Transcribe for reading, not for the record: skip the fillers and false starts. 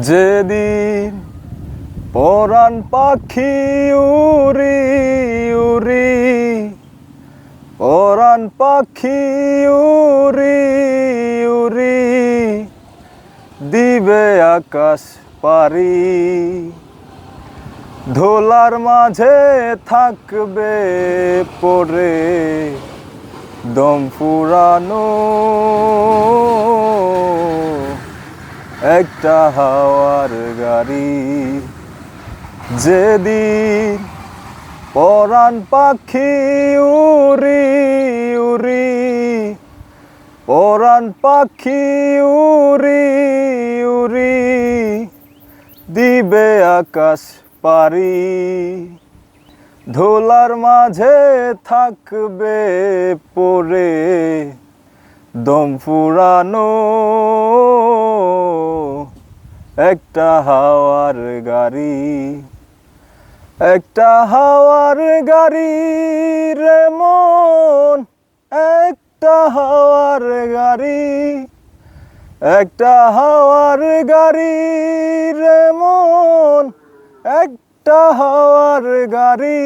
যেদিন পরাণ পাখি উড়ি উড়ি, পরাণ পাখি উড়ি উড়ি দিবে আকাশ পারি, ধোলার মাঝে থাকবে পড়ে দম ফুরানো একটা হাওয়ার গাড়ি। যেদিন পরাণ পাখি উড়ি উড়ি, পরাণ পাখি উড়ি উড়ি দিবে আকাশ পারি, ধোলার মাঝে থাকবে পড়ে দম ফুরানো একটা হাওয়ার গাড়ি। একটা হাওয়ার গাড়ি রে মন, একটা হাওয়ার গাড়ি, একটা হাওয়ার গাড়ি রে মন, একটা হাওয়ার গাড়ি।